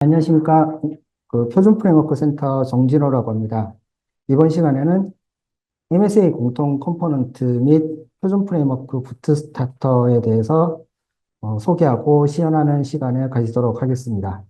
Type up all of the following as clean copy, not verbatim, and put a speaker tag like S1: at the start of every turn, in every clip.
S1: 안녕하십니까. 표준 프레임워크 센터 정진호라고 합니다. 이번 시간에는 MSA 공통 컴포넌트 및 표준 프레임워크 부트스타터에 대해서 소개하고 시연하는 시간을 가지도록 하겠습니다.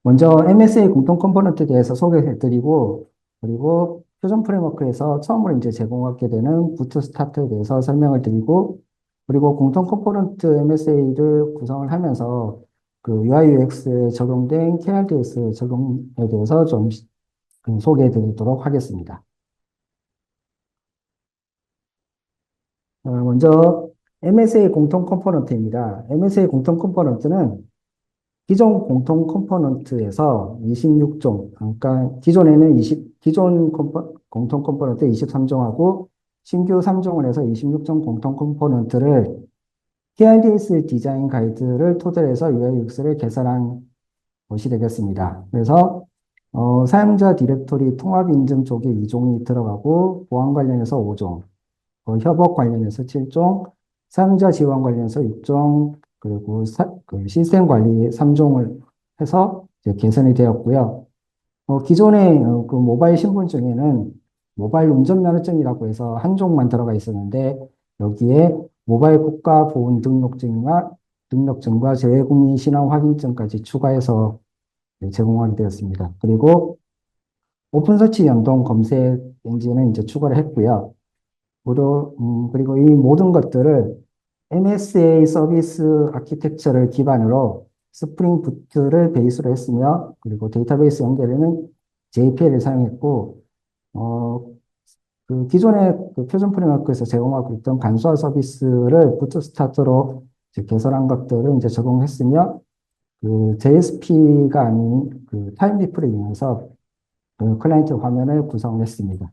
S1: 먼저 MSA 공통 컴포넌트에 대해서 소개해드리고, 그리고 표준 프레임워크에서 처음으로 이제 제공하게 되는 부트스타터에 대해서 설명을 드리고, 그리고 공통 컴포넌트 MSA를 구성을 하면서 그 UI UX에 적용된 KRDS 적용에 대해서 좀 소개해 드리도록 하겠습니다. 먼저 MSA 공통 컴포넌트입니다. MSA 공통 컴포넌트는 기존 공통 컴포넌트에서 26종, 그러니까 기존에는 공통 컴포넌트 23종하고 신규 3종을 해서 26종 공통 컴포넌트를 KRDS 디자인 가이드를 토대로 해서 UI/UX를 개설한 것이 되겠습니다. 그래서 사용자 디렉토리 통합 인증 쪽에 2종이 들어가고 보안 관련해서 5종, 협업 관련해서 7종, 사용자 지원 관련해서 6종, 그리고 시스템 관리 3종을 해서 이제 개선이 되었고요. 기존의 그 모바일 신분증에는 모바일 운전면허증이라고 해서 한 종만 들어가 있었는데 여기에 모바일 국가보훈 등록증과 재외국민 신원 확인증까지 추가해서 제공하게 되었습니다. 그리고 오픈서치 연동 검색 엔진은 이제 추가를 했고요. 그리고 이 모든 것들을 MSA 서비스 아키텍처를 기반으로 스프링 부트를 베이스로 했으며, 그리고 데이터베이스 연결에는 JPL을 사용했고, 어, 그 기존의 그 표준 프레임워크에서 제공하고 있던 간소화 서비스를 부트스타트로 이제 개설한 것들을 이제 적용했으며, 그 JSP가 아닌 그 타임리프를 이용해서 그 클라이언트 화면을 구성을 했습니다.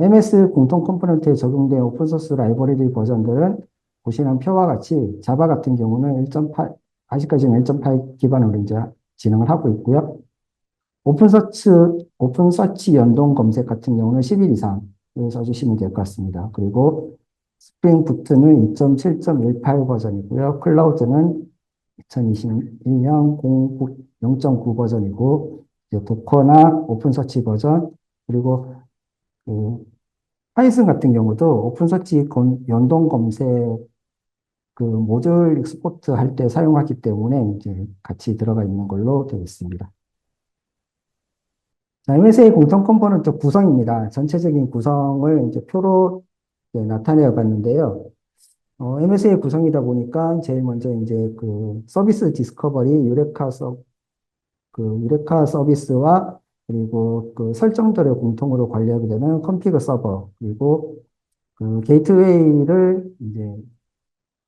S1: MS 공통 컴포넌트에 적용된 오픈소스 라이브러리 버전들은 보시는 표와 같이 자바 같은 경우는 1.8, 아직까지는 1.8 기반으로 이제 진행을 하고 있고요. 오픈서치 연동 검색 같은 경우는 10일 이상 써주시면 될 것 같습니다. 그리고 스프링 부트는 2.7.18 버전이고요. 클라우드는 2021년 0.9 버전이고, 이제 도커나 오픈서치 버전, 그리고 그 파이썬 같은 경우도 오픈서치 연동 검색 그 모듈 익스포트 할 때 사용하기 때문에 이제 같이 들어가 있는 걸로 되어 있습니다. 자, MSA 공통 컴포넌트 구성입니다. 전체적인 구성을 이제 표로 나타내어 봤는데요. MSA 구성이다 보니까 제일 먼저 이제 그 서비스 디스커버리 유레카 서비스와 그리고 그 설정들을 공통으로 관리하게 되는 컨피그 서버, 그리고 그 게이트웨이를 이제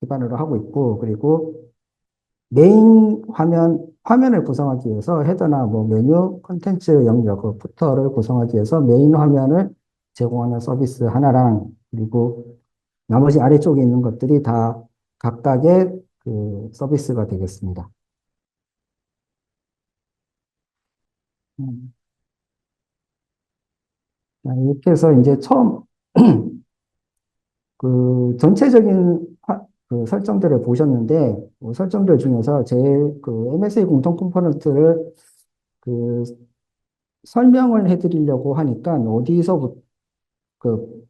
S1: 기반으로 하고 있고, 그리고 메인 화면을 구성하기 위해서 헤더나 뭐 메뉴, 컨텐츠 영역, 그 부터를 구성하기 위해서 메인 화면을 제공하는 서비스 하나랑, 그리고 나머지 아래쪽에 있는 것들이 다 각각의 그 서비스가 되겠습니다. 음, 자, 이렇게 해서 이제 처음 그 전체적인 그 설정들을 보셨는데, 설정들 중에서 제일 그 MSA 공통 컴포넌트를 그 설명을 해드리려고 하니까 어디서부터 그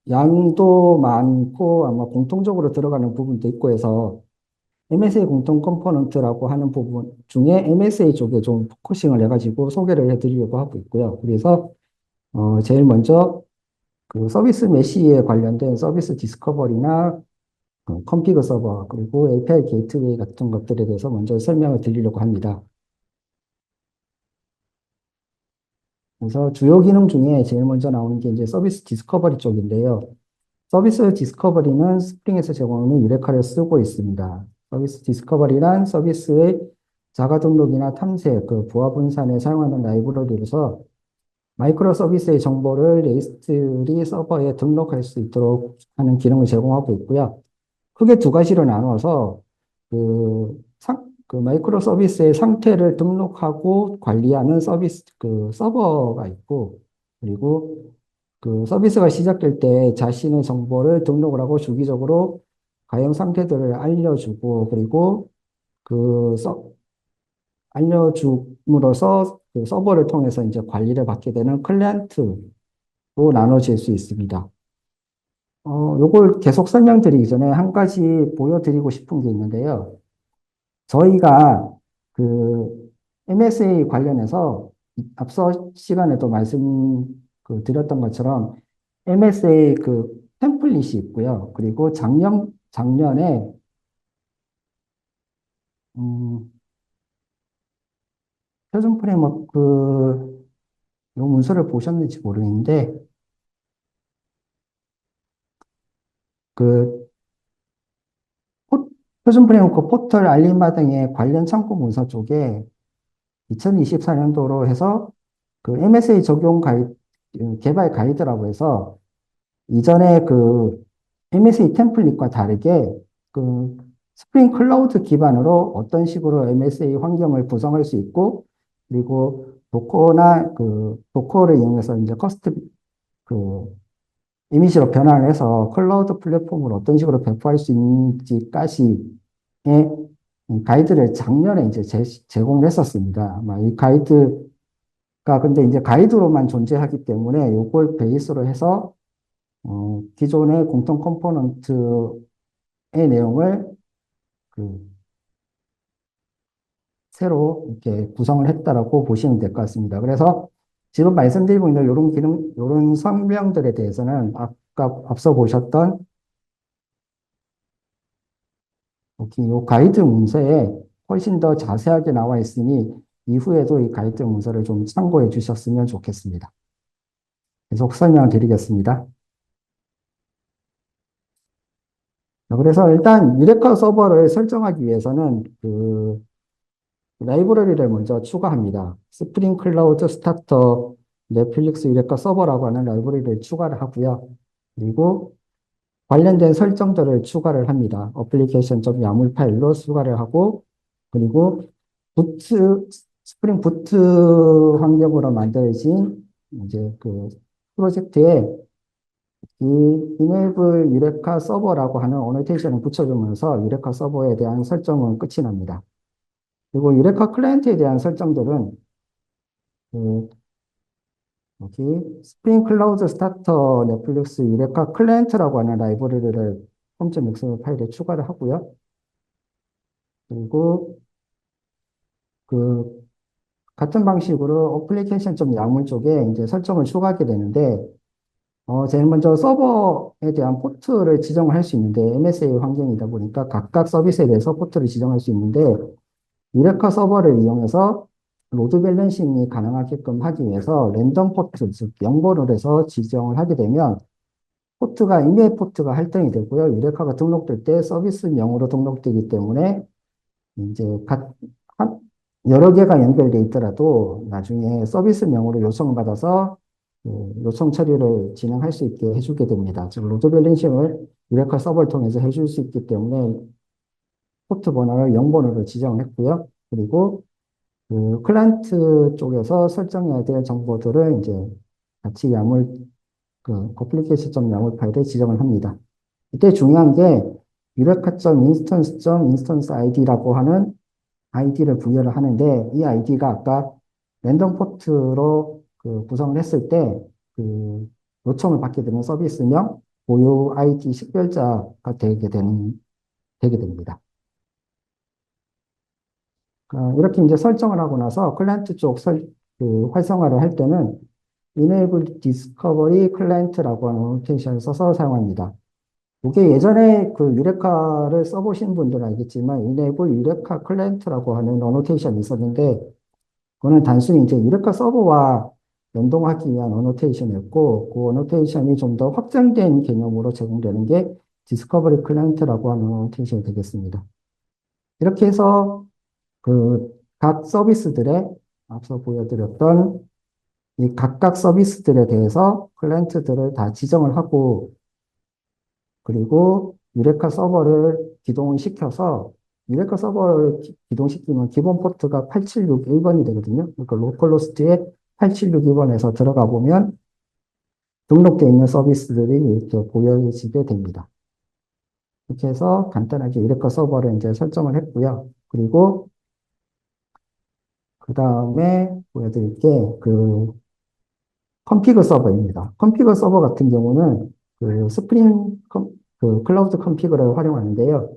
S1: 양도 많고 아마 공통적으로 들어가는 부분도 있고 해서 MSA 공통 컴포넌트라고 하는 부분 중에 MSA 쪽에 좀 포커싱을 해가지고 소개를 해드리려고 하고 있고요. 그래서 제일 먼저 그 서비스 메시에 관련된 서비스 디스커버리나 컨피그 서버 그리고 API 게이트웨이 같은 것들에 대해서 먼저 설명을 드리려고 합니다. 그래서 주요 기능 중에 제일 먼저 나오는 게 이제 서비스 디스커버리 쪽인데요. 서비스 디스커버리는 스프링에서 제공하는 유레카를 쓰고 있습니다. 서비스 디스커버리란 서비스의 자가 등록이나 탐색, 그 부하 분산에 사용하는 라이브러리로서 마이크로 서비스의 정보를 레이스트리 서버에 등록할 수 있도록 하는 기능을 제공하고 있고요. 크게 두 가지로 나누어서 그 마이크로 서비스의 상태를 등록하고 관리하는 서비스 그 서버가 있고, 그리고 그 서비스가 시작될 때 자신의 정보를 등록을 하고 주기적으로 가용 상태들을 알려주고, 그리고 그 알려줌으로써 그 서버를 통해서 이제 관리를 받게 되는 클라이언트로 나눠질 수 있습니다. 요걸 계속 설명드리기 전에 한 가지 보여드리고 싶은 게 있는데요. 저희가 그 MSA 관련해서 앞서 시간에도 드렸던 것처럼 MSA 그 템플릿이 있고요. 그리고 작년에, 음, 표준 프레임워크 요 문서를 보셨는지 모르겠는데, 그 표준 프레임워크 포털 알림마 등의 관련 참고 문서 쪽에 2024년도로 해서 그 MSA 적용 개발 가이드라고 해서 이전에 그 MSA 템플릿과 다르게 그 스프링 클라우드 기반으로 어떤 식으로 MSA 환경을 구성할 수 있고, 그리고 도커를 이용해서 이제 그 이미지로 변환을 해서 클라우드 플랫폼을 어떤 식으로 배포할 수 있는지까지의 가이드를 작년에 이제 제공을 했었습니다. 아마 이 가이드가 근데 이제 가이드로만 존재하기 때문에 이걸 베이스로 해서 기존의 공통 컴포넌트의 내용을 그 새로 이렇게 구성을 했다라고 보시면 될 것 같습니다. 그래서 지금 말씀드리고 있는 이런 이런 설명들에 대해서는 아까 앞서 보셨던 여기 이 가이드 문서에 훨씬 더 자세하게 나와 있으니 이후에도 이 가이드 문서를 좀 참고해 주셨으면 좋겠습니다. 계속 설명을 드리겠습니다. 그래서 일단 유레카 서버를 설정하기 위해서는 그 라이브러리를 먼저 추가합니다. 스프링 클라우드 스타터 넷플릭스 유레카 서버라고 하는 라이브러리를 추가를 하고요. 그리고 관련된 설정들을 추가를 합니다. 어플리케이션.야물 파일로 추가를 하고, 그리고 부트, 스프링 부트 환경으로 만들어진 이제 그 프로젝트에 이 enable 유레카 서버라고 하는 어노테이션을 붙여주면서 유레카 서버에 대한 설정은 끝이 납니다. 그리고 유레카 클라이언트에 대한 설정들은 그 여기 스프링 클라우드 스타터 넷플릭스 유레카 클라이언트라고 하는 라이브러리를 홈.xml 파일에 추가를 하고요. 그리고 그 같은 방식으로 어플리케이션.yaml 쪽에 이제 설정을 추가하게 되는데 제일 먼저 서버에 대한 포트를 지정을 할 수 있는데 MSA 환경이다 보니까 각각 서비스에 대해서 포트를 지정할 수 있는데 유레카 서버를 이용해서 로드 밸런싱이 가능하게끔 하기 위해서 랜덤 포트, 즉 0번으로 해서 지정을 하게 되면 포트가 이메일 포트가 할당이 되고요. 유레카가 등록될 때 서비스명으로 등록되기 때문에 이제 한- 여러 개가 연결돼 있더라도 나중에 서비스명으로 요청을 받아서 요청 처리를 진행할 수 있게 해주게 됩니다. 즉 로드 밸런싱을 유레카 서버를 통해서 해줄 수 있기 때문에 포트 번호를 0번으로 지정을 했고요. 그리고 그 클라이언트 쪽에서 설정해야 될 정보들을 이제 같이 어플리케이션.yaml 파일에 지정을 합니다. 이때 중요한 게 유레카.instance.instance id라고 하는 아이디를 부여를 하는데 이 아이디가 아까 랜덤 포트로 그 구성을 했을 때 그 요청을 받게 되는 서비스명 고유 아이디 식별자가 되게 됩니다. 이렇게 이제 설정을 하고 나서 클라이언트 쪽 활성화를 할 때는 Enable Discovery Client라고 하는 노테이션을 써서 사용합니다. 이게 예전에 그 유레카를 써보신 분들은 알겠지만 Enable 유레카 클라이언트라고 하는 어노테이션이 있었는데 그거는 단순히 이제 유레카 서버와 연동하기 위한 어노테이션이었고 그 어노테이션이 좀 더 확장된 개념으로 제공되는 게 디스커버리 클라이언트라고 하는 어노테이션이 되겠습니다. 이렇게 해서 그 각 서비스들의 앞서 보여드렸던 이 각각 서비스들에 대해서 클라이언트들을 다 지정을 하고 그리고 유레카 서버를 기동을 시켜서 유레카 서버를 기동시키면 기본 포트가 8761번이 되거든요. 그러니까 로컬호스트에 8762번에서 들어가 보면 등록되어 있는 서비스들이 이렇게 보여지게 됩니다. 이렇게 해서 간단하게 이레카 서버를 이제 설정을 했고요. 그리고 그 다음에 보여드릴 게 컴피그 서버입니다. 컴피그 서버 같은 경우는 그 클라우드 컴피그를 활용하는데요.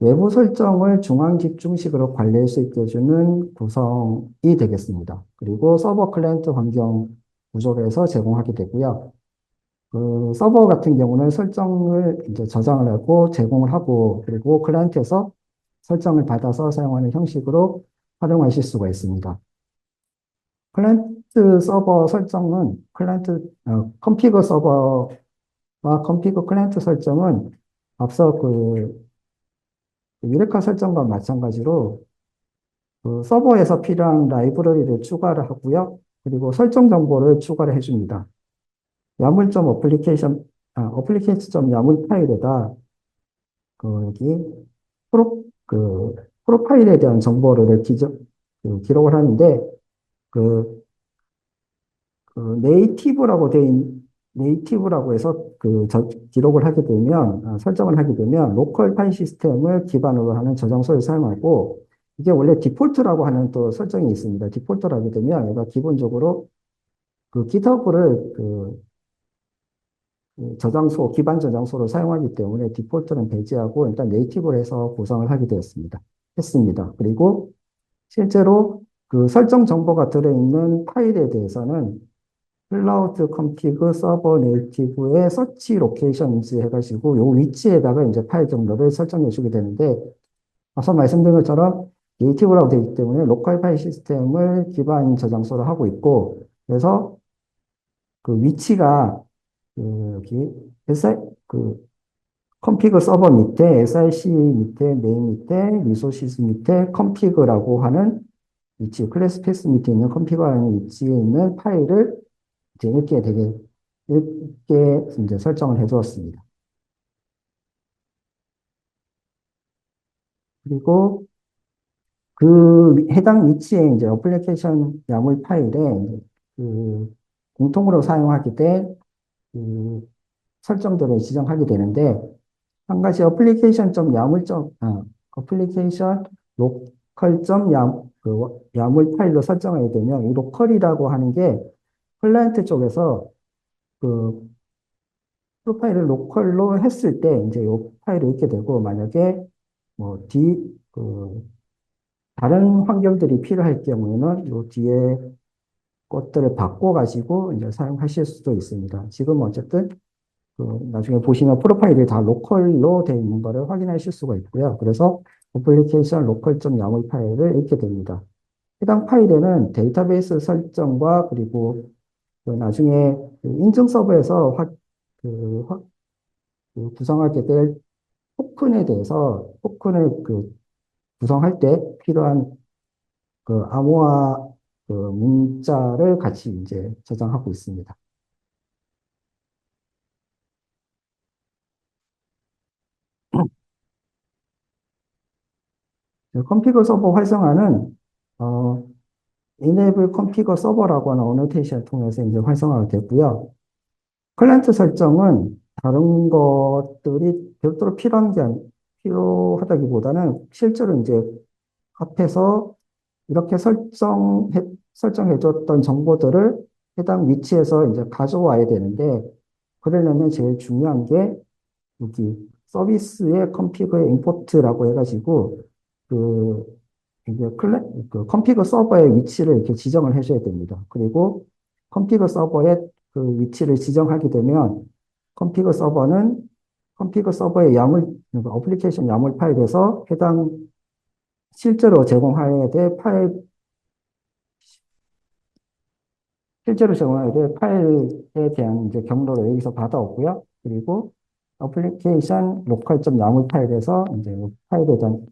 S1: 외부 설정을 중앙 집중식으로 관리할 수 있게 해주는 구성이 되겠습니다. 그리고 서버 클라이언트 환경 구조를 해서 제공하게 되고요. 그 서버 같은 경우는 설정을 이제 저장을 하고 제공을 하고, 그리고 클라이언트에서 설정을 받아서 사용하는 형식으로 활용하실 수가 있습니다. 클라이언트 서버 설정은 컴피그 서버와 컴피그 클라이언트 설정은 앞서 유레카 설정과 마찬가지로 그 서버에서 필요한 라이브러리를 추가를 하고요. 그리고 설정 정보를 추가를 해줍니다. 야물.어플리케이션, 어플리케이션.야물 파일에다 여기 프로파일에 대한 정보를 기록을 하는데 그, 네이티브라고 해서 기록을 하게 되면, 설정을 하게 되면 로컬 파일 시스템을 기반으로 하는 저장소를 사용하고 이게 원래 디폴트라고 하는 또 설정이 있습니다. 디폴트를 하게 되면 얘가 기본적으로 GitHub를 기반 저장소로 사용하기 때문에 디폴트는 배제하고 일단 네이티브로 해서 구성을 하게 했습니다. 그리고 실제로 그 설정 정보가 들어있는 파일에 대해서는 클라우드 컴피그 서버 네이티브의 서치 로케이션즈 해가지고 요 위치에다가 이제 파일 정보를 설정해 주게 되는데 앞서 말씀드린 것처럼 네이티브라고 되어 있기 때문에 로컬 파일 시스템을 기반 저장소로 하고 있고 그래서 그 위치가 여기 SI, 컴피그 서버 밑에 SIC 밑에 메인 밑에 리소시스 밑에 컴피그라고 하는 클래스 패스 밑에 있는 컴피그라는 위치에 있는 파일을 이제 읽게 이제 설정을 해 주었습니다. 그리고 해당 위치에 이제 어플리케이션 야물 파일에 그 공통으로 사용하게 될그 설정들을 지정하게 되는데 한 가지 어플리케이션 로컬 야물 파일로 설정하게 되면 이 로컬이라고 하는 게 클라이언트 쪽에서 그 프로파일을 로컬로 했을 때 이제 이 파일을 읽게 되고 만약에 뭐 다른 환경들이 필요할 경우에는 이 뒤에 것들을 바꿔가지고 이제 사용하실 수도 있습니다. 지금 어쨌든 나중에 보시면 프로파일이 다 로컬로 되어 있는 것을 확인하실 수가 있고요. 그래서 어플리케이션 로컬.yaml 파일을 읽게 됩니다. 해당 파일에는 데이터베이스 설정과 그리고 나중에 인증 서버에서 구성하게 될 토큰을 구성할 때 필요한 암호화 문자를 같이 이제 저장하고 있습니다. 컴피그 서버 활성화는 enable configure 서버라고 하는 어노테이션을 통해서 이제 활성화가 됐고요. 클라이언트 설정은 다른 것들이 별도로 필요하다기보다는 실제로 이제 앞에서 이렇게 설정해줬던 정보들을 해당 위치에서 이제 가져와야 되는데, 그러려면 제일 중요한 게 여기 서비스의 컴피그의 임포트라고 해가지고 그 이제 컴피그 서버의 위치를 이렇게 지정을 해줘야 됩니다. 그리고 컴피그 서버의 그 위치를 지정하게 되면 컴피그 서버는 컴피그 서버의 그러니까 어플리케이션 야물 파일에서 해당 실제로 제공해야 될 실제로 제공해야 될 파일에 대한 이제 경로를 여기서 받아오고요. 그리고 어플리케이션 로컬.yaml 파일에서 이제 파일에 대한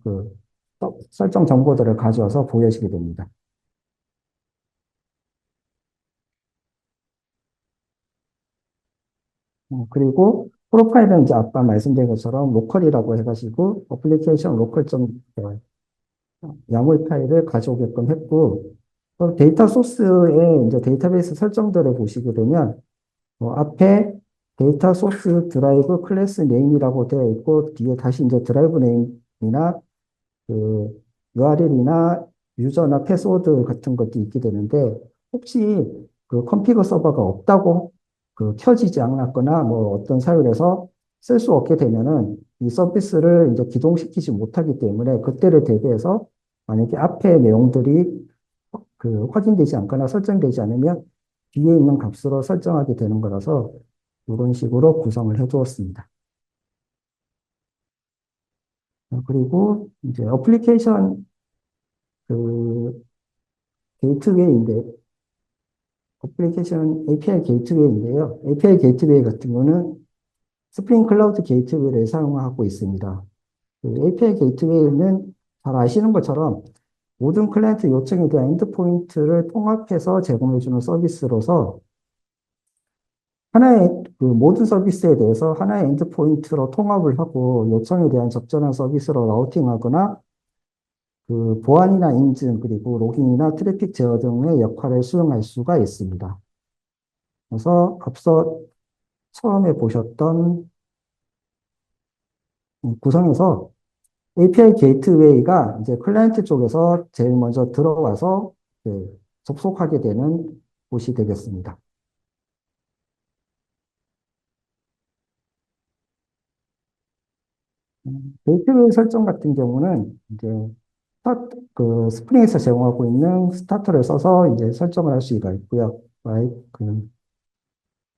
S1: 설정 정보들을 가져와서 보여지게 됩니다. 그리고 프로파일은 이제 아까 말씀드린 것처럼 로컬이라고 해가지고 어플리케이션 로컬.yaml 파일을 가져오게끔 했고 또 데이터 소스의 이제 데이터베이스 설정들을 보시게 되면 앞에 데이터 소스 드라이브 클래스 네임이라고 되어 있고, 뒤에 다시 이제 드라이브 네임이나 그 URL이나 유저나 패스워드 같은 것도 있게 되는데, 혹시 그 컨피그 서버가 없다고 그 켜지지 않았거나 뭐 어떤 사유에서 쓸 수 없게 되면은 이 서비스를 이제 기동시키지 못하기 때문에 그때를 대비해서 만약에 앞에 내용들이 그 확인되지 않거나 설정되지 않으면 뒤에 있는 값으로 설정하게 되는 거라서 이런 식으로 구성을 해 두었습니다. 그리고 이제 어플리케이션 그 게이트웨이인데, 어플리케이션 API 게이트웨이인데요. API 게이트웨이 같은 거는 스프링 클라우드 게이트웨이를 사용하고 있습니다. 그 API 게이트웨이는 잘 아시는 것처럼 모든 클라이언트 요청에 대한 엔드포인트를 통합해서 제공해주는 서비스로서 하나의 그 모든 서비스에 대해서 하나의 엔드포인트로 통합을 하고 요청에 대한 적절한 서비스로 라우팅하거나 그 보안이나 인증 그리고 로깅이나 트래픽 제어 등의 역할을 수행할 수가 있습니다. 그래서 앞서 처음에 보셨던 구성에서 API 게이트웨이가 이제 클라이언트 쪽에서 제일 먼저 들어와서 접속하게 되는 곳이 되겠습니다. 게이트웨이 설정 같은 경우는 이제 그 스프링에서 제공하고 있는 스타터를 써서 이제 설정을 할 수가 있고요. 그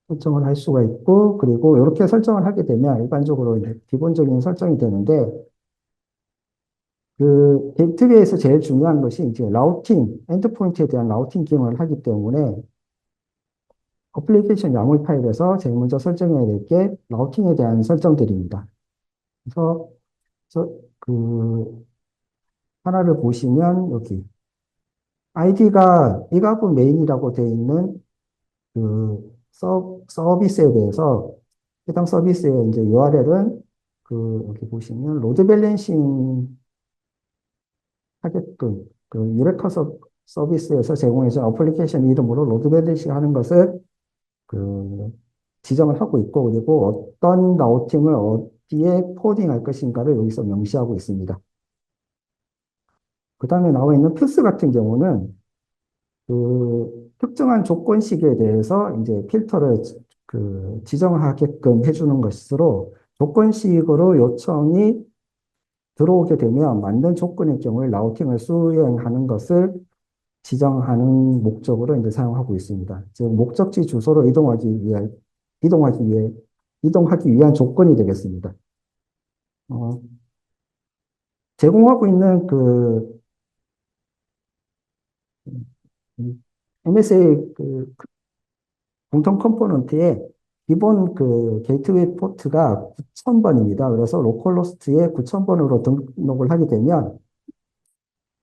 S1: 설정을 할 수가 있고, 그리고 이렇게 설정을 하게 되면 일반적으로 이제 기본적인 설정이 되는데, 그 게이트웨이에서 제일 중요한 것이 이제 라우팅, 엔드포인트에 대한 라우팅 기능을 하기 때문에 어플리케이션 야물 파일에서 제일 먼저 설정해야 될 게 라우팅에 대한 설정들입니다. 그래서 그 하나를 보시면 여기 아이디가 이가부 메인이라고 되어 있는 그 서비스에 대해서 해당 서비스의 이제 URL은 그 여기 보시면 로드 밸런싱 하게끔 그 유레카 서비스에서 제공해준 어플리케이션 이름으로 로드 밸런싱 하는 것을 그 지정을 하고 있고 그리고 어떤 라우팅을 어디에 포딩할 것인가를 여기서 명시하고 있습니다. 그 다음에 나와 있는 필수 같은 경우는 그 특정한 조건식에 대해서 이제 필터를 그 지정하게끔 해주는 것으로 조건식으로 요청이 들어오게 되면 맞는 조건의 경우에 라우팅을 수행하는 것을 지정하는 목적으로 이제 사용하고 있습니다. 즉 목적지 주소로 이동하기 위해 이동하기 위한 조건이 되겠습니다. 어, 제공하고 있는 그 MSA 그 공통 컴포넌트의 기본 그 게이트웨이 포트가 9000번입니다. 그래서 로컬호스트에 9000번으로 등록을 하게 되면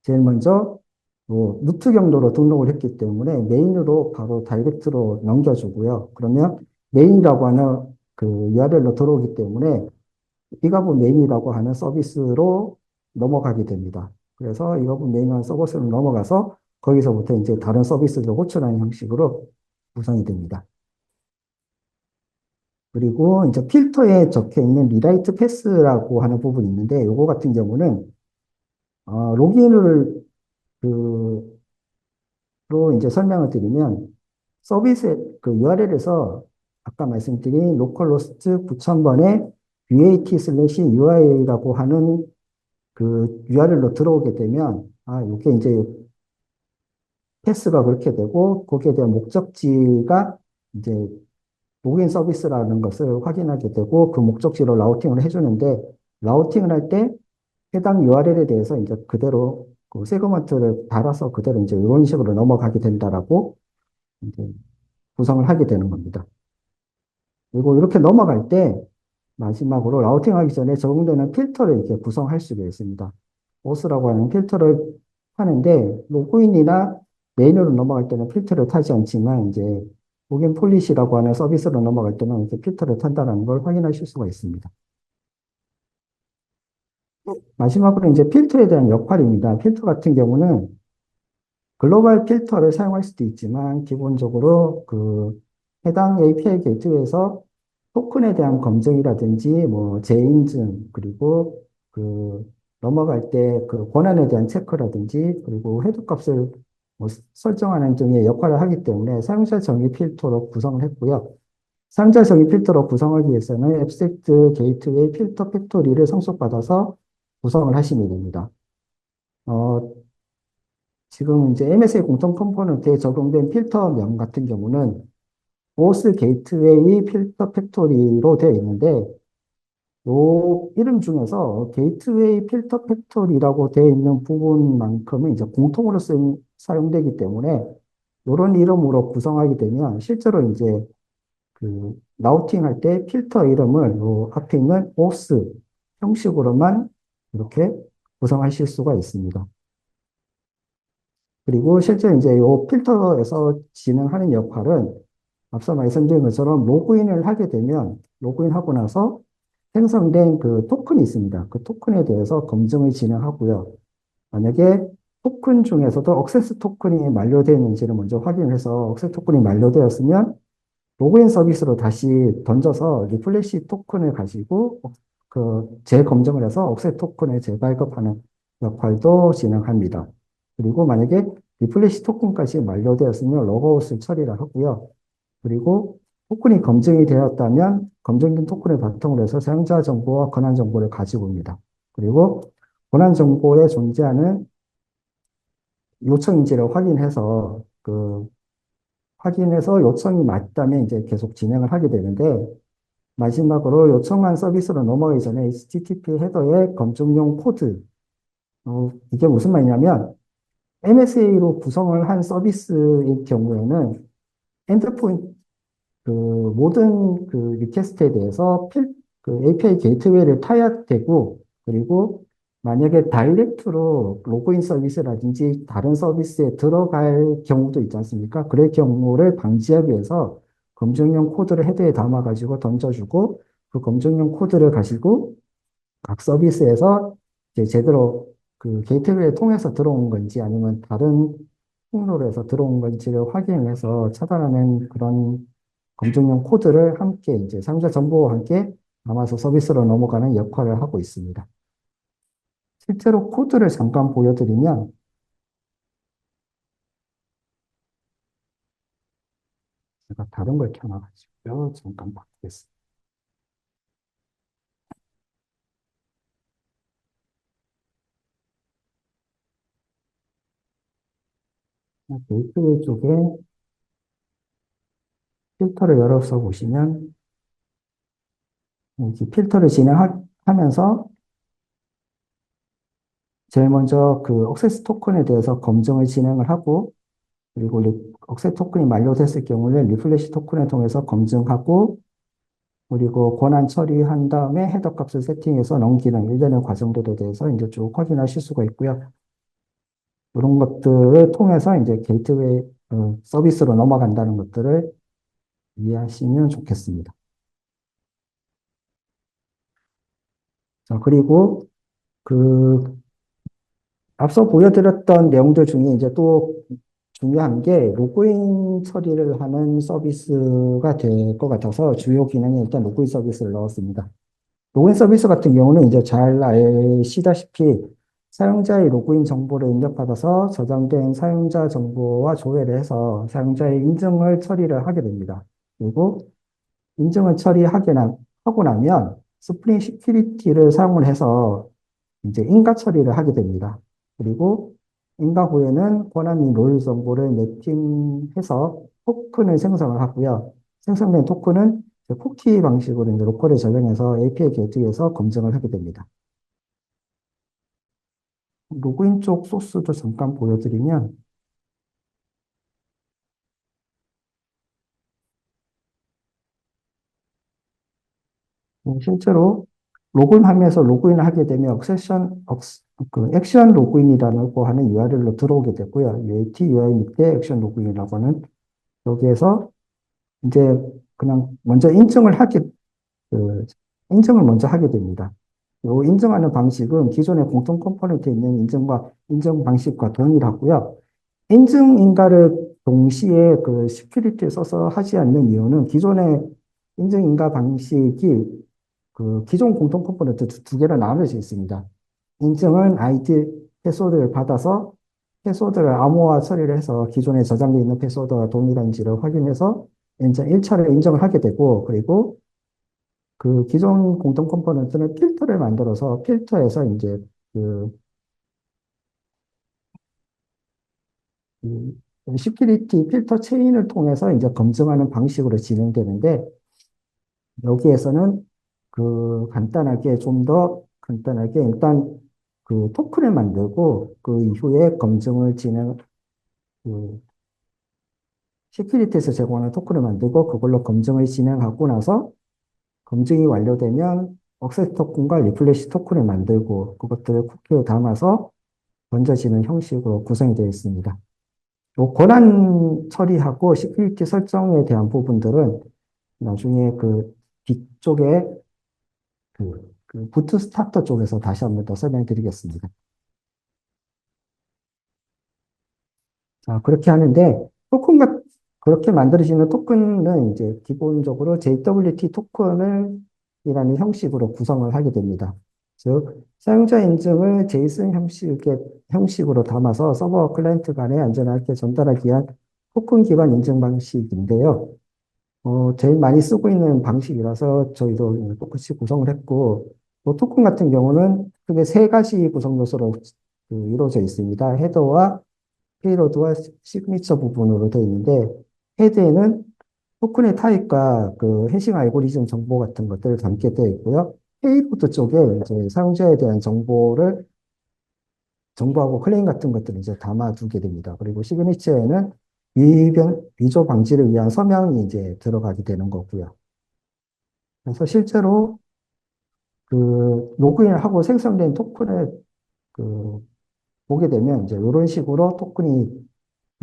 S1: 제일 먼저 뭐 루트 경로로 등록을 했기 때문에 메인으로 바로 다이렉트로 넘겨주고요. 그러면 메인이라고 하는 그 URL로 들어오기 때문에 이가부 메인이라고 하는 서비스로 넘어가게 됩니다. 그래서 이가부 메인이라는 서비스로 넘어가서 거기서부터 이제 다른 서비스를 호출하는 형식으로 구성이 됩니다. 그리고 이제 필터에 적혀 있는 리라이트 패스라고 하는 부분이 있는데, 요거 같은 경우는, 로그인을, 그, 로 이제 설명을 드리면, 서비스, 그 URL에서 아까 말씀드린 로컬호스트 9000번에 VAT 슬래시 UI라고 하는 그 URL로 들어오게 되면, 이게 이제 패스가 그렇게 되고, 거기에 대한 목적지가 이제 로그인 서비스라는 것을 확인하게 되고 그 목적지로 라우팅을 해주는데 라우팅을 할 때 해당 URL에 대해서 이제 그대로 그 세그먼트를 달아서 그대로 이제 이런 식으로 넘어가게 된다라고 이제 구성을 하게 되는 겁니다. 그리고 이렇게 넘어갈 때 마지막으로 라우팅하기 전에 적용되는 필터를 이렇게 구성할 수가 있습니다. 오스라고 하는 필터를 하는데 로그인이나 메인으로 넘어갈 때는 필터를 타지 않지만 이제 로그인 폴리시라고 하는 서비스로 넘어갈 때는 이렇게 필터를 탄다는 걸 확인하실 수가 있습니다. 마지막으로 이제 필터에 대한 역할입니다. 필터 같은 경우는 글로벌 필터를 사용할 수도 있지만 기본적으로 그 해당 API 게이트웨이에서 토큰에 대한 검증이라든지 뭐 재인증 그리고 그 넘어갈 때 그 권한에 대한 체크라든지 그리고 해독값을 뭐 설정하는 등의 역할을 하기 때문에 사용자 정의 필터로 구성을 했고요. 사용자 정의 필터로 구성하기 위해서는 앱스트랙트 게이트웨이 필터 팩토리를 성숙받아서 구성을 하시면 됩니다. 어, 지금 이제 MSA 공통 컴포넌트에 적용된 필터명 같은 경우는 보스 게이트웨이 필터 팩토리로 되어 있는데 요 이름 중에서 게이트웨이 필터 팩토리라고 되어 있는 부분만큼은 이제 공통으로 사용되기 때문에 이런 이름으로 구성하게 되면 실제로 이제 그 라우팅 할 때 필터 이름을 요 앞에 있는 보스 형식으로만 이렇게 구성하실 수가 있습니다. 그리고 실제 이제 요 필터에서 진행하는 역할은 앞서 말씀드린 것처럼 로그인을 하게 되면 로그인하고 나서 생성된 그 토큰이 있습니다. 그 토큰에 대해서 검증을 진행하고요. 만약에 토큰 중에서도 억세스 토큰이 만료되는지를 먼저 확인해서 억세스 토큰이 만료되었으면 로그인 서비스로 다시 던져서 리플래시 토큰을 가지고 그 재검증을 해서 억세 토큰을 재발급하는 역할도 진행합니다. 그리고 만약에 리플래시 토큰까지 만료되었으면 로그아웃을 처리를 하고요. 그리고 토큰이 검증이 되었다면 검증된 토큰을 바탕으로 해서 사용자 정보와 권한 정보를 가지고 옵니다. 그리고 권한 정보에 존재하는 요청인지를 확인해서 요청이 맞다면 이제 계속 진행을 하게 되는데 마지막으로 요청한 서비스로 넘어가기 전에 HTTP 헤더의 검증용 코드 이게 무슨 말이냐면 MSA로 구성을 한 서비스의 경우에는 엔드포인트 그 모든 그 리퀘스트에 대해서 그 API 게이트웨이를 타야 되고 그리고 만약에 다이렉트로 로그인 서비스라든지 다른 서비스에 들어갈 경우도 있지 않습니까? 그럴 경우를 방지하기 위해서 검증용 코드를 헤드에 담아가지고 던져주고 그 검증용 코드를 가지고 각 서비스에서 이제 제대로 그 게이트웨이를 통해서 들어온 건지 아니면 다른 통로로 해서 들어온 건지를 확인해서 차단하는 그런 검증용 코드를 함께 이제 사용자 정보와 함께 담아서 서비스로 넘어가는 역할을 하고 있습니다. 실제로 코드를 잠깐 보여드리면 제가 다른 걸 켜놔가지고요. 잠깐 바꾸겠습니다. 게이트웨이 쪽에 필터를 열어서 보시면 이렇게 필터를 진행하면서 제일 먼저 그 억세스 토큰에 대해서 검증을 진행을 하고 그리고 억세 토큰이 만료됐을 경우는 리플래시 토큰을 통해서 검증하고 그리고 권한 처리한 다음에 헤더 값을 세팅해서 넘기는 일련의 과정들에 대해서 이제 쭉 확인하실 수가 있고요. 이런 것들을 통해서 이제 게이트웨이 서비스로 넘어간다는 것들을 이해하시면 좋겠습니다. 자, 그리고 그 앞서 보여드렸던 내용들 중에 이제 또 중요한 게 로그인 처리를 하는 서비스가 될 것 같아서 주요 기능에 일단 로그인 서비스를 넣었습니다. 로그인 서비스 같은 경우는 이제 잘 아시다시피 사용자의 로그인 정보를 입력받아서 저장된 사용자 정보와 조회를 해서 사용자의 인증을 처리를 하게 됩니다. 그리고 인증을 하고 나면 스프링 시큐리티를 사용을 해서 이제 인가 처리를 하게 됩니다. 그리고 인가 후에는 권한 및 롤 정보를 매핑해서 토큰을 생성을 하고요. 생성된 토큰은 쿠키 방식으로 이제 로컬에 저장해서 API 게이트에서 검증을 하게 됩니다. 로그인 쪽 소스도 잠깐 보여드리면 실제로 로그인하면서 로그인을 하게 되면 그 액션 로그인이라고 하는 URL로 들어오게 되고요. UAT UI 밑에 액션 로그인이라고 하는 여기에서 이제 그냥 먼저 그, 인증을 먼저 하게 됩니다. 요 인증하는 방식은 기존의 공통 컴포넌트에 있는 인증 방식과 동일하고요. 인증 인가를 동시에 그 시큐리티에 써서 하지 않는 이유는 기존의 인증 인가 방식이 그 기존 공통 컴포넌트 두 개로 나눠져 있습니다. 인증은 아이디 패스워드를 받아서 패스워드를 암호화 처리를 해서 기존에 저장되어 있는 패스워드와 동일한지를 확인해서 이제 1차를 인정을 하게 되고, 그리고 그 기존 공통 컴포넌트는 필터를 만들어서 필터에서 이제 그, 시큐리티 필터 체인을 통해서 이제 검증하는 방식으로 진행되는데, 여기에서는 그 간단하게 좀 더 간단하게 일단 그 토큰을 만들고 그 이후에 검증을 그 시큐리티에서 제공하는 토큰을 만들고 그걸로 검증을 진행하고 나서 검증이 완료되면 억세스 토큰과 리플래시 토큰을 만들고 그것들을 쿠키에 담아서 던져지는 형식으로 구성이 되어 있습니다. 요 권한 처리하고 시큐리티 설정에 대한 부분들은 나중에 그 뒤쪽에 그 부트스타터 쪽에서 다시 한번 더 설명드리겠습니다. 자, 그렇게 하는데 그렇게 만들어지는 토큰은 이제 기본적으로 JWT 토큰을 이라는 형식으로 구성을 하게 됩니다. 즉, 사용자 인증을 제이슨 형식으로 담아서 서버와 클라이언트 간에 안전하게 전달하기 위한 토큰 기반 인증 방식인데요. 제일 많이 쓰고 있는 방식이라서 저희도 똑같이 구성을 했고, 뭐 토큰 같은 경우는 크게 세 가지 구성 요소로 이루어져 있습니다. 헤더와 페이로드와 시그니처 부분으로 되어 있는데, 헤드에는 토큰의 타입과 그 해싱 알고리즘 정보 같은 것들을 담게 되어 있고요. 페이로드 쪽에 이제 사용자에 대한 정보하고 클레임 같은 것들을 이제 담아두게 됩니다. 그리고 시그니처에는 위조 방지를 위한 서명이 이제 들어가게 되는 거고요. 그래서 실제로 그 로그인을 하고 생성된 토큰을 그 보게 되면 이제 이런 식으로 토큰이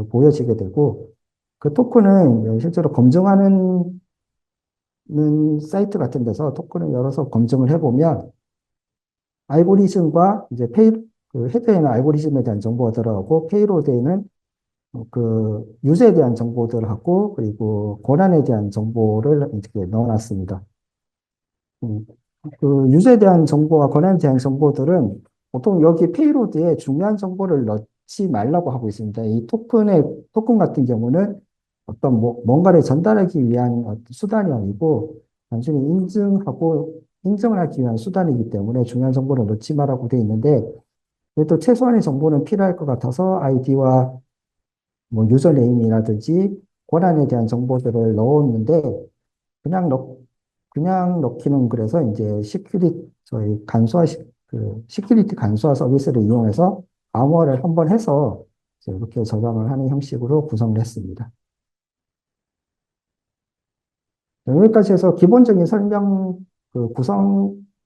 S1: 보여지게 되고 그 토큰은 실제로 검증하는 사이트 같은 데서 토큰을 열어서 검증을 해보면 알고리즘과 이제 그 헤드에는 알고리즘에 대한 정보가 들어가고 페이로드에는 그 유저에 대한 정보들하고 그리고 권한에 대한 정보를 이렇게 넣어놨습니다. 음, 그 유저에 대한 정보와 권한에 대한 정보들은 보통 여기 페이로드에 중요한 정보를 넣지 말라고 하고 있습니다. 이 토큰 같은 경우는 어떤 뭔가를 전달하기 위한 수단이 아니고 단순히 인증을 하기 위한 수단이기 때문에 중요한 정보를 넣지 말라고 되어 있는데 그래도 최소한의 정보는 필요할 것 같아서 아이디와 뭐 유저네임이라든지 권한에 대한 정보들을 넣었는데 그냥 넣, 그냥 넣기는 그래서 이제 시큐리티 간소화 서비스를 이용해서 암호화를 한번 해서 이제 이렇게 저장을 하는 형식으로 구성을 했습니다. 여기까지 해서 기본적인 설명,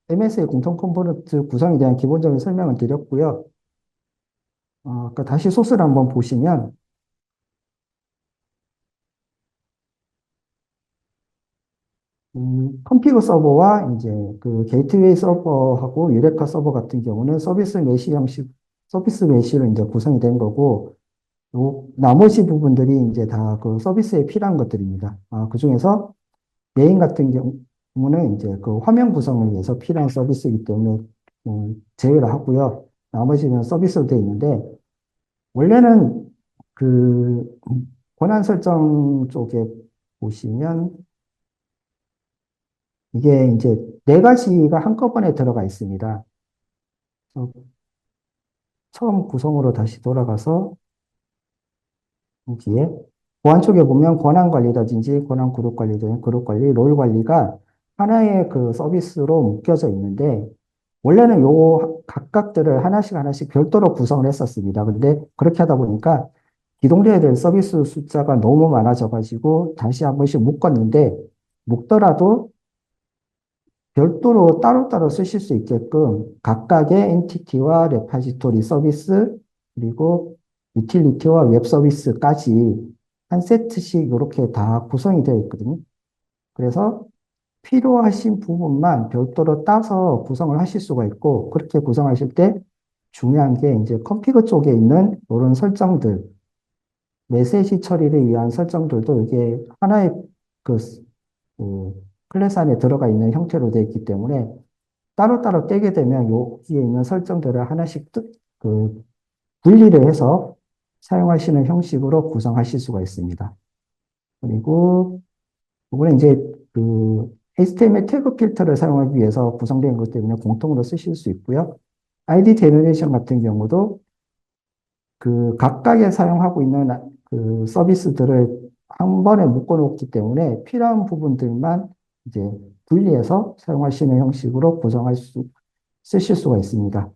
S1: MSA 공통 컴포넌트 구성에 대한 기본적인 설명을 드렸고요. 아까 다시 소스를 한번 보시면, 컴피그 서버와 이제 그 게이트웨이 서버하고 유레카 서버 같은 경우는 서비스 메시로 이제 구성이 된 거고, 나머지 부분들이 이제 다 그 서비스에 필요한 것들입니다. 그 중에서 메인 같은 경우는 이제 그 화면 구성을 위해서 필요한 서비스이기 때문에 제외를 하고요. 나머지는 서비스로 되어 있는데, 원래는 그 권한 설정 쪽에 보시면 이게 이제 네 가지가 한꺼번에 들어가 있습니다. 그래서 처음 구성으로 다시 돌아가서 여기에 보안 쪽에 보면 권한 관리라든지 권한 그룹 관리든 그룹 관리, 롤 관리가 하나의 그 서비스로 묶여져 있는데 원래는 요 각각들을 하나씩 하나씩 별도로 구성을 했었습니다. 근데 그렇게 하다 보니까 기동돼야 될 서비스 숫자가 너무 많아져 가지고 다시 한 번씩 묶었는데 묶더라도 별도로 따로따로 쓰실 수 있게끔 각각의 엔티티와 레파지토리 서비스 그리고 유틸리티와 웹 서비스까지 한 세트씩 이렇게 다 구성이 되어 있거든요. 그래서 필요하신 부분만 별도로 따서 구성을 하실 수가 있고 그렇게 구성하실 때 중요한 게 이제 컨피그 쪽에 있는 이런 설정들, 메시지 처리를 위한 설정들도 이게 하나의 그 클래스 안에 들어가 있는 형태로 되어 있기 때문에 따로따로 떼게 되면 여기에 있는 설정들을 하나씩 분리를 해서 사용하시는 형식으로 구성하실 수가 있습니다. 그리고 이거는 이제 HTML 태그 필터를 사용하기 위해서 구성된 것 때문에 공통으로 쓰실 수 있고요. ID 제너레이션 같은 경우도 각각에 사용하고 있는 서비스들을 한 번에 묶어 놓기 때문에 필요한 부분들만 이제 분리해서 사용하시는 형식으로 쓰실 수가 있습니다.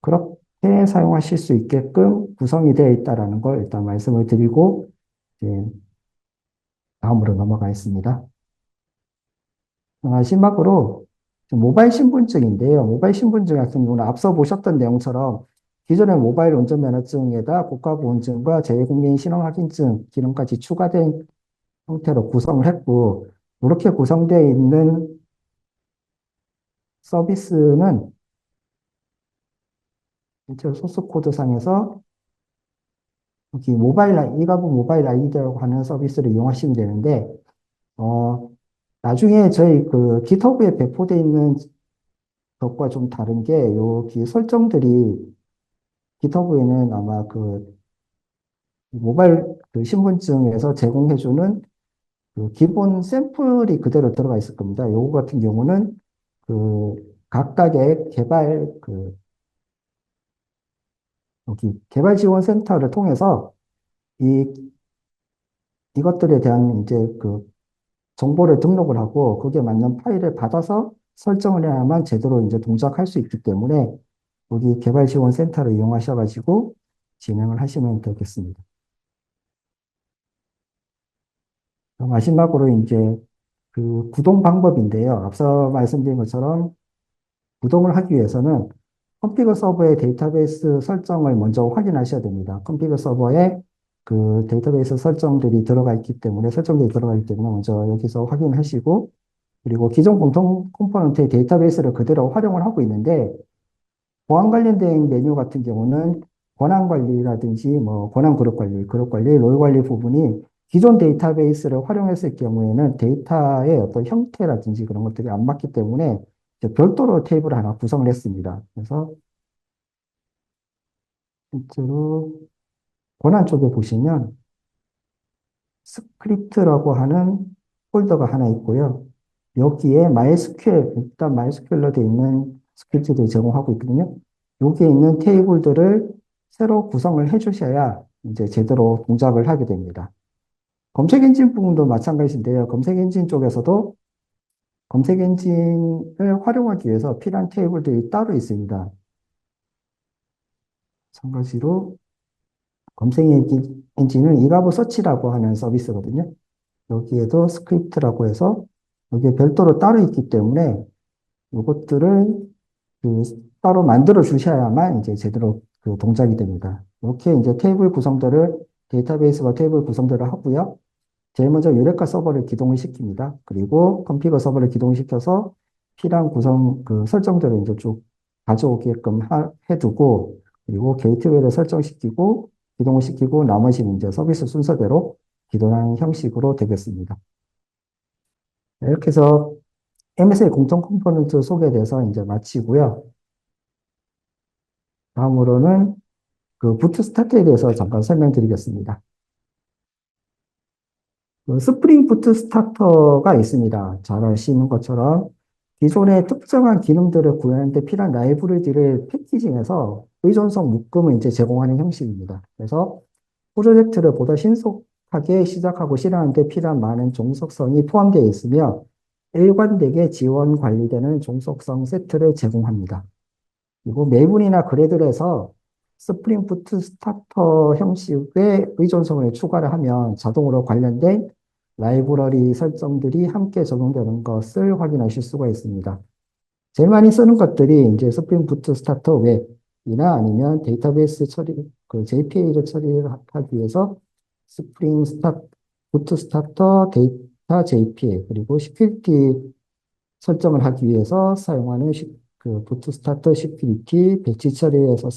S1: 그렇게 사용하실 수 있게끔 구성이 되어 있다는 걸 일단 말씀을 드리고, 이제 다음으로 넘어가겠습니다. 마지막으로 모바일 신분증인데요. 모바일 신분증 같은 경우는 앞서 보셨던 내용처럼 기존의 모바일 운전면허증에다 국가보훈증과 재외국민 신원확인증 기능까지 추가된 형태로 구성을 했고, 이렇게 구성되어 있는 서비스는 실제 소스 코드상에서 여기 이가부 모바일 아이디라고 하는 서비스를 이용하시면 되는데, 어, 나중에 저희 GitHub에 배포되어 있는 것과 좀 다른 게 여기 설정들이 GitHub에는 아마 모바일 신분증에서 제공해주는 기본 샘플이 그대로 들어가 있을 겁니다. 요거 같은 경우는 각각의 여기 개발 지원 센터를 통해서 이, 이것들에 대한 이제 정보를 등록을 하고 거기에 맞는 파일을 받아서 설정을 해야만 제대로 이제 동작할 수 있기 때문에 여기 개발 지원 센터를 이용하셔가지고 진행을 하시면 되겠습니다. 마지막으로 이제 구동 방법인데요. 앞서 말씀드린 것처럼 구동을 하기 위해서는 컴피그 서버의 데이터베이스 설정을 먼저 확인하셔야 됩니다. 컴피그 서버에 데이터베이스 설정들이 들어가 있기 때문에 먼저 여기서 확인하시고, 그리고 기존 공통 컴포넌트의 데이터베이스를 그대로 활용을 하고 있는데, 보안 관련된 메뉴 같은 경우는 권한 관리라든지 뭐 권한 그룹 관리, 롤 관리 부분이 기존 데이터베이스를 활용했을 경우에는 데이터의 어떤 형태라든지 그런 것들이 안 맞기 때문에 이제 별도로 테이블을 하나 구성을 했습니다. 그래서 실제로 권한 쪽에 보시면 스크립트라고 하는 폴더가 하나 있고요. 여기에 일단 MySQL로 되어 있는 스크립트들을 제공하고 있거든요. 여기에 있는 테이블들을 새로 구성을 해 주셔야 이제 제대로 동작을 하게 됩니다. 검색 엔진 부분도 마찬가지인데요. 검색 엔진 쪽에서도 검색 엔진을 활용하기 위해서 필요한 테이블들이 따로 있습니다. 마찬가지로 검색 엔진은 이가브 서치라고 하는 서비스거든요. 여기에도 스크립트라고 해서 여기에 별도로 따로 있기 때문에 이것들을 그 따로 만들어 주셔야만 이제 제대로 동작이 됩니다. 이렇게 이제 데이터베이스와 테이블 구성들을 하고요. 제일 먼저 유레카 서버를 기동을 시킵니다. 그리고 컴피거 서버를 기동시켜서 필요한 설정들을 이제 쭉 가져오게끔 해두고, 그리고 게이트웨이를 설정시키고, 기동을 시키고, 나머지는 이제 서비스 순서대로 기동하는 형식으로 되겠습니다. 이렇게 해서 MSA 공통 컴포넌트 소개에 대해서 이제 마치고요. 다음으로는 부트 스타트에 대해서 잠깐 설명드리겠습니다. 스프링 부트 스타터가 있습니다. 잘 아시는 것처럼 기존의 특정한 기능들을 구현하는데 필요한 라이브러리를 패키징해서 의존성 묶음을 이제 제공하는 형식입니다. 그래서 프로젝트를 보다 신속하게 시작하고 실행하는데 필요한 많은 종속성이 포함되어 있으며 일관되게 지원 관리되는 종속성 세트를 제공합니다. 그리고 매분이나 그래들에서 스프링 부트 스타터 형식의 의존성을 추가를 하면 자동으로 관련된 라이브러리 설정들이 함께 적용되는 것을 확인하실 수가 있습니다. 제일 많이 쓰는 것들이 이제 스프링 부트 스타터 웹이나 아니면 데이터베이스 JPA를 처리하기 위해서 스프링 부트 스타터 데이터 JPA, 그리고 시큐리티 설정을 하기 위해서 사용하는 부트스타터 시큐리티 배치 처리에서